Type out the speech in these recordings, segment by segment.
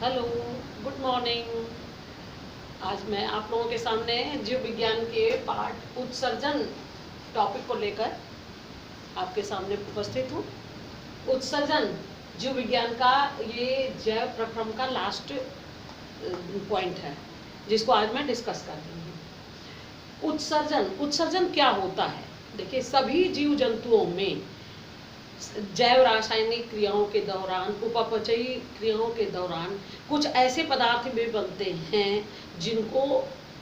Hello, good morning. आज मैं आप लोगों के सामने जीव विज्ञान के पाठ उत्सर्जन टॉपिक को लेकर आपके सामने उपस्थित हूँ। उत्सर्जन जीव विज्ञान का ये जैव प्रक्रम का लास्ट पॉइंट है जिसको आज मैं डिस्कस कर रही हूँ। उत्सर्जन क्या होता है? देखिए, सभी जीव जंतुओं में जैव रासायनिक क्रियाओं के दौरान, उपापचयी क्रियाओं के दौरान कुछ ऐसे पदार्थ भी बनते हैं जिनको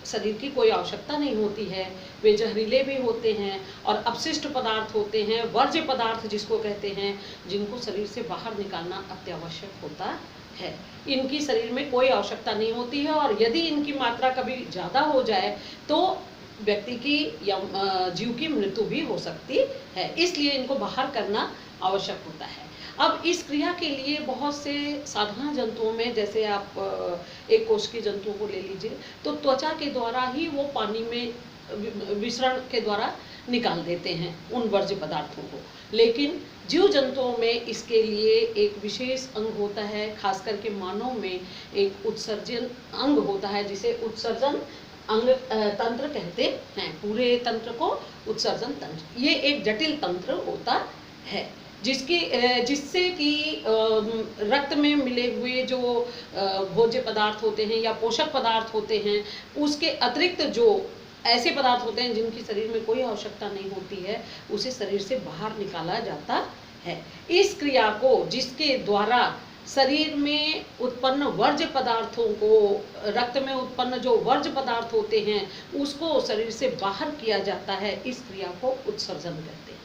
शरीर की कोई आवश्यकता नहीं होती है। वे जहरीले भी होते हैं और अपशिष्ट पदार्थ होते हैं, वर्ज्य पदार्थ जिसको कहते हैं, जिनको शरीर से बाहर निकालना अत्यावश्यक होता है। इनकी शरीर में कोई आवश्यकता नहीं होती है और यदि इनकी मात्रा कभी ज़्यादा हो जाए तो व्यक्ति की या जीव की मृत्यु भी हो सकती है। इसलिए इनको बाहर करना आवश्यक होता है। अब इस क्रिया के लिए बहुत से साधारण जंतुओं में, जैसे आप एक कोश के जंतुओं को ले लीजिए, तो त्वचा के द्वारा ही वो पानी में विसरण के द्वारा निकाल देते हैं उन वर्ज्य पदार्थों को। लेकिन जीव जंतुओं में इसके लिए एक विशेष अंग होता है, खास करके मानव में एक उत्सर्जन अंग होता है जिसे उत्सर्जन अंग तंत्र कहते हैं। पूरे तंत्र को उत्सर्जन तंत्र, ये एक जटिल तंत्र होता है जिससे कि रक्त में मिले हुए जो भोज्य पदार्थ होते हैं या पोषक पदार्थ होते हैं, उसके अतिरिक्त जो ऐसे पदार्थ होते हैं जिनकी शरीर में कोई आवश्यकता नहीं होती है, उसे शरीर से बाहर निकाला जाता है। इस क्रिया को, जिसके द्वारा शरीर में उत्पन्न वर्ज्य पदार्थों को, रक्त में उत्पन्न जो वर्ज्य पदार्थ होते हैं उसको शरीर से बाहर किया जाता है, इस क्रिया को उत्सर्जन कहते हैं।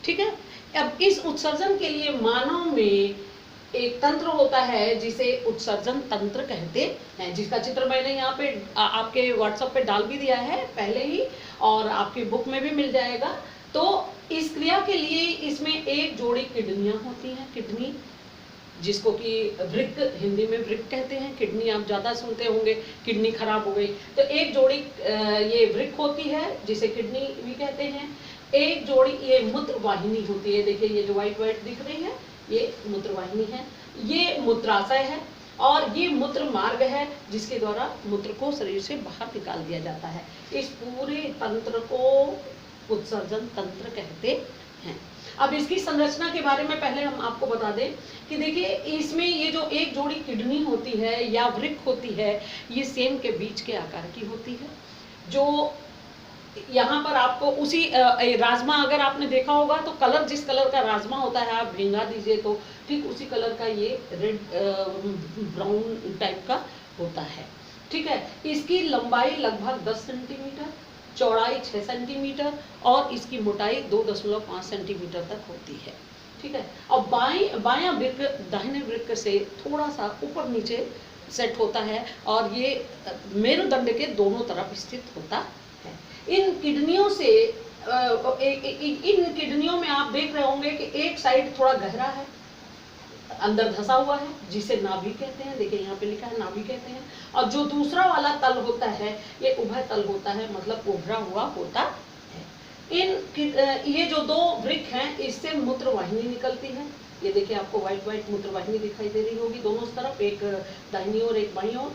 ठीक है। अब इस उत्सर्जन के लिए मानव में एक तंत्र होता है जिसे उत्सर्जन तंत्र कहते हैं, जिसका चित्र मैंने यहाँ पे आपके व्हाट्सएप पे डाल भी दिया है पहले ही, और आपकी बुक में भी मिल जाएगा। तो इस क्रिया के लिए इसमें एक जोड़ी किडनियां होती हैं, किडनी जिसको कि वृक्क, हिंदी में वृक्क कहते हैं। किडनी आप ज़्यादा सुनते होंगे, किडनी खराब हो गई तो एक जोड़ी ये वृक्क होती है जिसे किडनी भी कहते हैं। एक जोड़ी ये मूत्र वाहिनी होती है। देखिए, ये जो व्हाइट व्हाइट दिख रही है ये मूत्र वाहिनी है, ये मूत्राशय है और ये मूत्र मार्ग है जिसके द्वारा मूत्र को शरीर से बाहर निकाल दिया जाता है। इस पूरे तंत्र को उत्सर्जन तंत्र कहते हैं। अब इसकी संरचना के बारे में पहले हम आपको बता दें कि देखिए, इसमें ये जो एक जोड़ी किडनी होती है या वृक्क होती है, ये सेम के बीच के आकार की होती है। जो यहाँ पर आपको उसी राजमा, अगर आपने देखा होगा तो कलर, जिस कलर का राजमा होता है आप भिंगा दीजिए तो ठीक उसी कलर का ये रेड ब्राउन टाइप का होता है। ठीक है। इसकी लंबाई लगभग 10 सेंटीमीटर, चौड़ाई 6 सेंटीमीटर और इसकी मोटाई 2.5 सेंटीमीटर तक होती है। ठीक है। और बायां वृक्क दाहिने वृक्क से थोड़ा सा ऊपर नीचे सेट होता है और ये मेरुदंड के दोनों तरफ स्थित होता है। इन किडनियों से इन किडनियों में आप देख रहे होंगे कि एक साइड थोड़ा गहरा है, अंदर धंसा हुआ है, जिसे नाभि कहते हैं। देखिए, यहाँ पे लिखा है नाभि कहते हैं। और जो दूसरा वाला तल होता है ये उभय तल होता है, मतलब उभरा हुआ होता है। ये जो दो वृक्क हैं इससे मूत्र वाहिनी निकलती है। ये देखिए, आपको व्हाइट व्हाइट मूत्र वाहिनी दिखाई दे रही होगी दोनों तरफ, एक दाहिनी और एक बाईं ओर,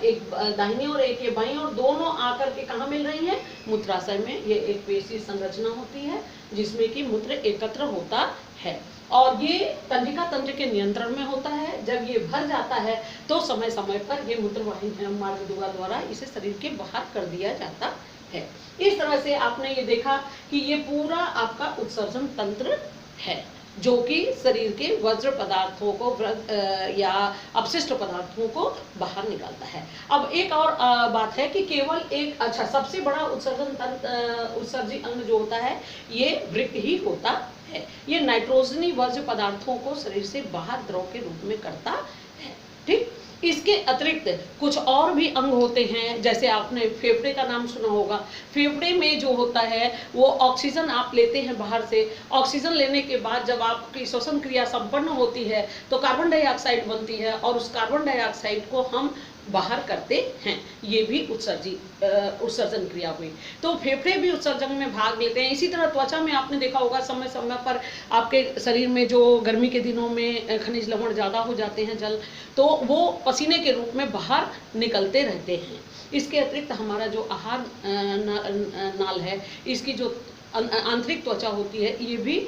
एक दाहिनी और एक ये बाईं ओर, दोनों आकर के कहाँ मिल रही हैं? मूत्राशय में। ये एक पेशी संरचना होती है जिसमें कि मूत्र एकत्र होता है और ये तंत्रिका तंत्र के नियंत्रण में होता है। जब ये भर जाता है तो समय समय पर ये मूत्र वाहिनी मार्ग द्वारा इसे शरीर के बाहर कर दिया जाता है। इस तरह से आपने ये देखा कि ये पूरा आपका उत्सर्जन तंत्र है जो कि शरीर के वर्ज्य पदार्थों को या अपशिष्ट पदार्थों को बाहर निकालता है। अब एक और बात है कि केवल एक, अच्छा, सबसे बड़ा उत्सर्जन तंत्र, उत्सर्जी अंग जो होता है ये वृक्क ही होता है। ये नाइट्रोजनी वर्ज्य पदार्थों को शरीर से बाहर द्रव के रूप में करता है। ठीक। इसके अतिरिक्त कुछ और भी अंग होते हैं, जैसे आपने फेफड़े का नाम सुना होगा। फेफड़े में जो होता है वो ऑक्सीजन आप लेते हैं बाहर से, ऑक्सीजन लेने के बाद जब आपकी श्वसन क्रिया संपन्न होती है तो कार्बन डाइऑक्साइड बनती है और उस कार्बन डाइऑक्साइड को हम बाहर करते हैं। ये भी उत्सर्जन क्रिया हुई। तो फेफड़े भी उत्सर्जन में भाग लेते हैं। इसी तरह त्वचा में आपने देखा होगा समय समय पर आपके शरीर में जो गर्मी के दिनों में खनिज लवण ज़्यादा हो जाते हैं, जल, तो वो पसीने के रूप में बाहर निकलते रहते हैं। इसके अतिरिक्त हमारा जो आहार नाल है, इसकी जो आंतरिक त्वचा होती है, ये भी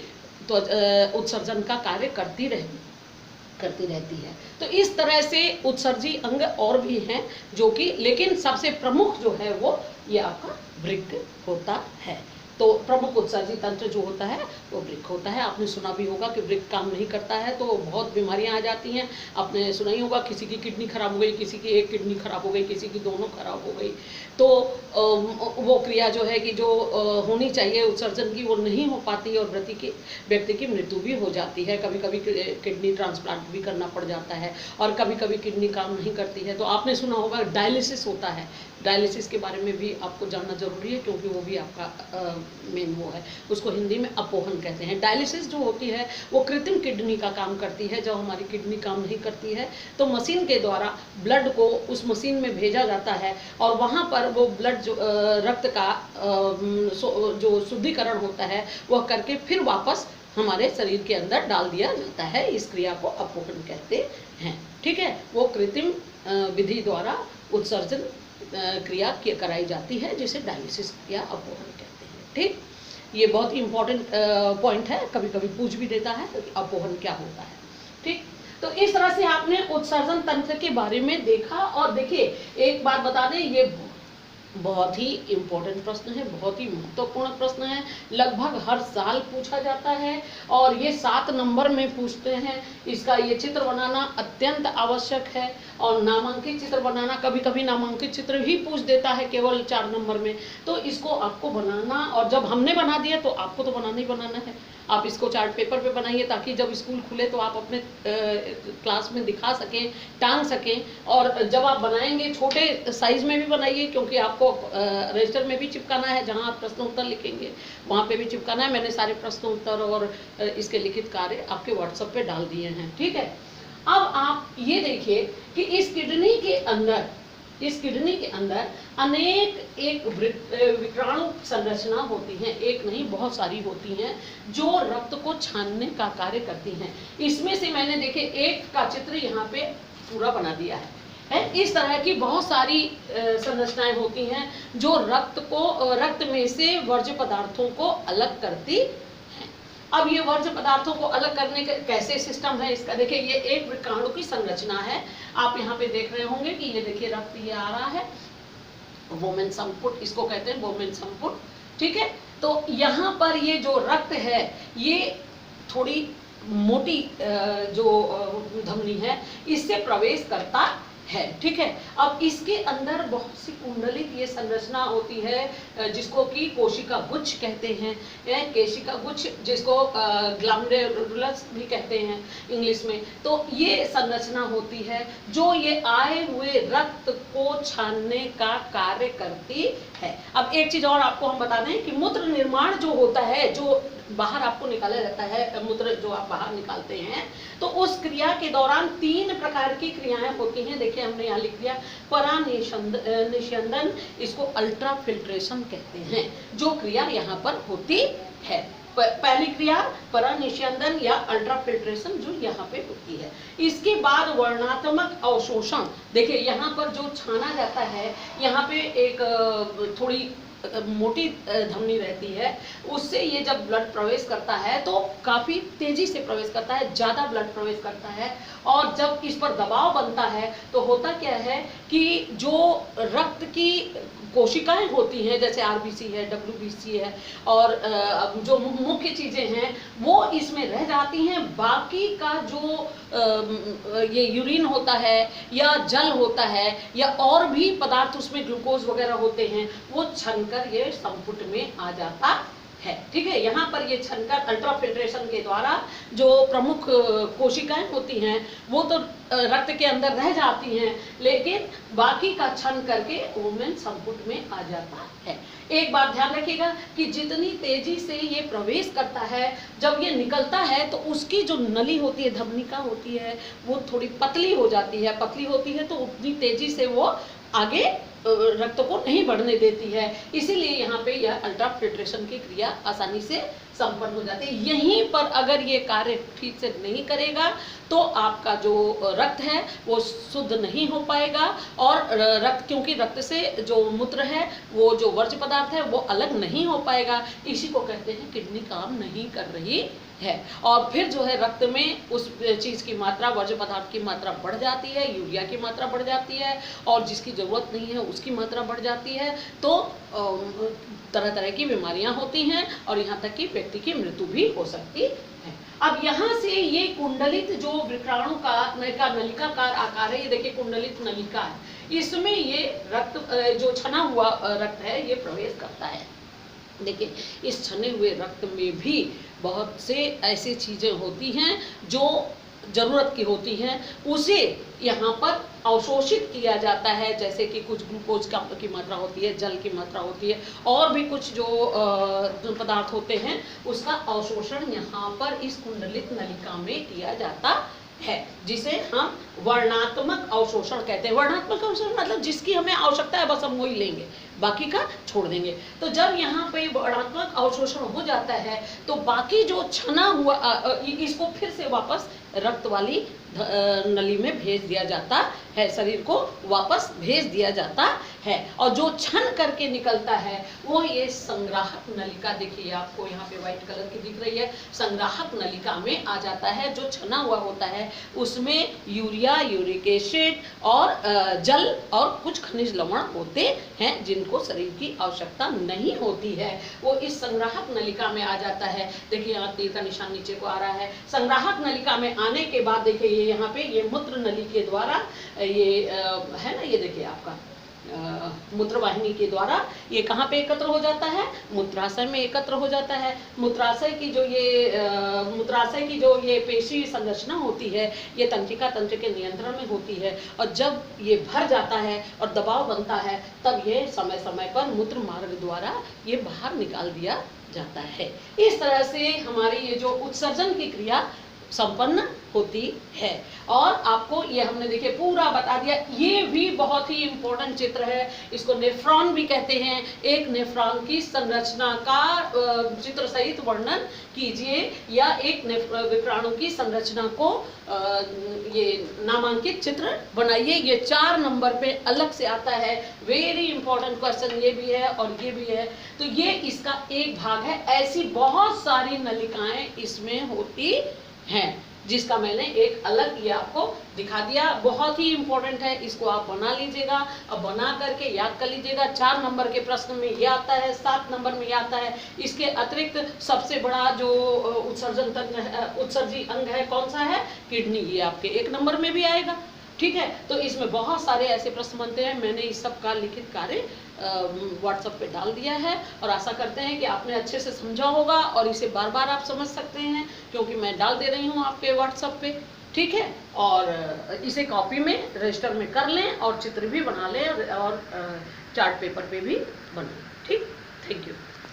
उत्सर्जन का कार्य करती रहती है। तो इस तरह से उत्सर्जी अंग और भी हैं जो कि, लेकिन सबसे प्रमुख जो है वो ये आपका वृक्क होता है। तो प्रमुख उत्सर्जी तंत्र जो होता है वो वृक्क होता है। आपने सुना भी होगा कि वृक्क काम नहीं करता है तो बहुत बीमारियां आ जाती हैं। आपने सुना ही होगा किसी की किडनी खराब हो गई, किसी की एक किडनी खराब हो गई, किसी की दोनों खराब हो गई। तो वो क्रिया जो है कि जो होनी चाहिए उत्सर्जन की, वो नहीं हो पाती और व्यक्ति की मृत्यु भी हो जाती है। कभी कभी किडनी ट्रांसप्लांट भी करना पड़ जाता है और कभी कभी किडनी काम नहीं करती है। तो आपने सुना होगा डायलिसिस होता है। डायलिसिस के बारे में भी आपको जानना जरूरी है क्योंकि वो भी आपका मेन वो है, उसको हिंदी में अपोहन कहते हैं। डायलिसिस जो होती है वो कृत्रिम किडनी का काम करती है। जब हमारी किडनी काम नहीं करती है तो मशीन के द्वारा ब्लड को उस मशीन में भेजा जाता है और वहाँ पर वो ब्लड जो रक्त का जो शुद्धिकरण होता है वह करके फिर वापस हमारे शरीर के अंदर डाल दिया जाता है। इस क्रिया को अपोहन कहते हैं। ठीक है, वो कृत्रिम विधि द्वारा उत्सर्जन क्रिया कराई जाती है जिसे डायलिसिस या अपोहन कहते हैं। ठीक, ये बहुत इंपॉर्टेंट पॉइंट है, कभी कभी पूछ भी देता है कि अपोहन क्या होता है। ठीक, तो इस तरह से आपने उत्सर्जन तंत्र के बारे में देखा। और देखिए एक बात बता दें, ये बहुत ही इम्पोर्टेंट प्रश्न है, बहुत ही महत्वपूर्ण प्रश्न है, लगभग हर साल पूछा जाता है और ये 7 नंबर में पूछते हैं। इसका ये चित्र बनाना अत्यंत आवश्यक है और नामांकित चित्र बनाना, कभी कभी नामांकित चित्र भी पूछ देता है केवल 4 नंबर में। तो इसको आपको बनाना, और जब हमने बना दिया तो आपको तो बनाना ही बनाना है। आप इसको चार्ट पेपर पे बनाइए ताकि जब स्कूल खुले तो आप अपने क्लास में दिखा सकें, टांग सकें। और जब आप बनाएंगे छोटे साइज में भी बनाइए क्योंकि आपको रजिस्टर में भी चिपकाना है, जहां आप प्रश्न उत्तर लिखेंगे वहां पे भी चिपकाना है। मैंने सारे प्रश्न उत्तर और इसके लिखित कार्य आपके व्हाट्सएप पे डाल दिए हैं। ठीक है, अब आप ये देखिए कि इस किडनी के अंदर अनेक एक विक्राणु संरचना होती हैं, एक नहीं बहुत सारी होती हैं जो रक्त को छानने का कार्य करती हैं। इसमें से मैंने देखे एक का चित्र यहाँ पे पूरा बना दिया है। इस तरह की बहुत सारी संरचनाएं होती हैं जो रक्त में से वर्ज्य पदार्थों को अलग करती हैं। अब ये वर्ज्य पदार्थों को अलग करने का कैसे सिस्टम है इसका देखिए, ये एक विक्राणु की संरचना है। आप यहाँ पे देख रहे होंगे कि ये देखिए रक्त ये आ रहा है, वोमेन संपुट इसको कहते हैं, वोमेन संपुट। ठीक है, तो यहाँ पर ये जो रक्त है ये थोड़ी मोटी जो धमनी है इससे प्रवेश करता है। ठीक है, अब इसके अंदर बहुत सी कुंडलित ये संरचना होती है जिसको कि कोशिका गुच्छ कहते हैं, केशिका गुच्छ जिसको ग्लैंडुलस भी कहते हैं इंग्लिश में। तो ये संरचना होती है जो ये आए हुए रक्त को छानने का कार्य करती है। अब एक चीज और आपको हम बता दें कि मूत्र निर्माण जो होता है, जो बाहर आपको निकाला जाता है, मूत्र जो आप बाहर निकालते हैं, तो उस क्रिया के दौरान 3 प्रकार की क्रियाएं होती हैं। देखिए हमने यहाँ लिख दिया परानिस्यंदन, इसको अल्ट्रा फिल्ट्रेशन कहते हैं, जो क्रिया यहाँ पर होती है। पहली क्रिया परानिस्यंदन या अल्ट्रा फिल्ट्रेशन जो यहाँ पे होती है। इसके बाद वर्णात्मक अवशोषण, देखिए यहाँ पर जो छाना जाता है, यहाँ पे एक थोड़ी मोटी धमनी रहती है, उससे ये जब ब्लड प्रवेश करता है तो काफी तेजी से प्रवेश करता है, ज्यादा ब्लड प्रवेश करता है। और जब इस पर दबाव बनता है तो होता क्या है कि जो रक्त की कोशिकाएं होती हैं जैसे आरबीसी है, डब्ल्यूबीसी है और जो मुख्य चीजें हैं वो इसमें रह जाती हैं। बाकी का जो ये यूरिन होता है या जल होता है या और भी पदार्थ उसमें ग्लूकोज वगैरह होते हैं, वो छनकर ये संपुट में आ जाता है। ठीक है, यहाँ पर ये छनकर अल्ट्रा फिल्ट्रेशन के द्वारा जो प्रमुख कोशिकाएं होती हैं वो तो रक्त के अंदर रह जाती हैं, लेकिन बाकी का क्षन करके वुमेन संपुट में आ जाता है। एक बात ध्यान रखिएगा कि जितनी तेजी से ये प्रवेश करता है, जब ये निकलता है तो उसकी जो नली होती है, धमनिका होती है, वो थोड़ी पतली हो जाती है। पतली होती है तो उतनी तेजी से वो आगे रक्त को नहीं बढ़ने देती है, इसीलिए यहाँ पे यह अल्ट्राफिल्ट्रेशन की क्रिया आसानी से संपन्न हो जाती है। यहीं पर अगर ये कार्य ठीक से नहीं करेगा तो आपका जो रक्त है वो शुद्ध नहीं हो पाएगा, और रक्त, क्योंकि रक्त से जो मूत्र है, वो जो वर्ज्य पदार्थ है वो अलग नहीं हो पाएगा। इसी को कहते हैं किडनी काम नहीं कर रही है, और फिर जो है रक्त में उस चीज़ की मात्रा, वर्ज्य पदार्थ की मात्रा बढ़ जाती है, यूरिया की मात्रा बढ़ जाती है, और जिसकी ज़रूरत नहीं है उसकी मात्रा बढ़ जाती है, तो तरह तरह की बीमारियां होती हैं, और यहाँ तक कि व्यक्ति की मृत्यु भी हो सकती है। अब यहाँ से ये कुंडलित जो विक्राणु का नलिकाकार आकार है, ये देखिए कुंडलित नलिका है, इसमें ये रक्त जो छना हुआ रक्त है ये प्रवेश करता है। देखिए इस छने हुए रक्त में भी बहुत से ऐसी चीज़ें होती हैं जो ज़रूरत की होती हैं, उसे यहाँ पर अवशोषित किया जाता है, जैसे कि कुछ ग्लूकोज की मात्रा होती है, जल की मात्रा होती है, और भी कुछ जो पदार्थ होते हैं उसका अवशोषण यहाँ पर इस कुंडलित नलिका में किया जाता है, जिसे हम वर्णात्मक अवशोषण कहते हैं। वर्णात्मक अवशोषण मतलब जिसकी हमें आवश्यकता है बस हम वही लेंगे, बाकी का छोड़ देंगे। तो जब यहाँ पे वर्णात्मक अवशोषण हो जाता है तो बाकी जो छना हुआ इसको फिर से वापस रक्त वाली नली में भेज दिया जाता है, शरीर को वापस भेज दिया जाता है, और जो छन करके निकलता है वो ये संग्राहक नलिका, देखिए आपको यहाँ पे व्हाइट कलर की दिख रही है, संग्राहक नलिका में आ जाता है। जो छना हुआ होता है उसमें यूरिया, यूरिक एसिड और जल और कुछ खनिज लवण होते हैं जिनको शरीर की आवश्यकता नहीं होती है, वो इस संग्राहक नलिका में आ जाता है। देखिए यहाँ तीर का निशान नीचे को आ रहा है। संग्राहक नलिका में आने के बाद देखिए यहाँ पे ये मूत्र नली के द्वारा ये है ना, ये देखिए आपका मूत्रवाहिनी के द्वारा ये कहाँ पे एकत्र हो जाता है, मूत्राशय में एकत्र हो जाता है। मूत्राशय की जो ये पेशी संरचना होती है ये तंत्रिका तंत्र के नियंत्रण में होती है, और जब ये भर जाता है और दबाव बनता है तब ये समय समय पर मूत्र मार्ग द्वारा ये बाहर निकाल दिया जाता है। इस तरह से हमारी ये जो उत्सर्जन की क्रिया संपन्न होती है। और आपको ये हमने देखिए पूरा बता दिया। ये भी बहुत ही इम्पोर्टेंट चित्र है, इसको नेफ्रॉन भी कहते हैं। एक नेफ्रॉन की संरचना का चित्र सहित वर्णन कीजिए, या एक विक्राणु की संरचना को ये नामांकित चित्र बनाइए। ये 4 नंबर पे अलग से आता है। वेरी इंपॉर्टेंट क्वेश्चन ये भी है और ये भी है, तो ये इसका एक भाग है। ऐसी बहुत सारी नलिकाएं इसमें होती हैं, जिसका मैंने एक अलग ये आपको दिखा दिया। बहुत ही इंपॉर्टेंट है, इसको आप बना लीजिएगा। अब बना करके याद कर लीजिएगा। 4 नंबर के प्रश्न में ये आता है, 7 नंबर में ये आता है। इसके अतिरिक्त सबसे बड़ा जो उत्सर्जन तंत्र उत्सर्जी अंग है कौन सा है, किडनी, ये आपके 1 नंबर में भी आएगा। ठीक है, तो इसमें बहुत सारे ऐसे प्रश्न बनते हैं। मैंने इस सब का लिखित कार्य व्हाट्सएप पे डाल दिया है, और आशा करते हैं कि आपने अच्छे से समझा होगा और इसे बार बार आप समझ सकते हैं, क्योंकि मैं डाल दे रही हूँ आपके व्हाट्सएप पे। ठीक है, और इसे कॉपी में रजिस्टर में कर लें, और चित्र भी बना लें, और चार्ट पेपर पे भी बनाएं। ठीक, थैंक यू।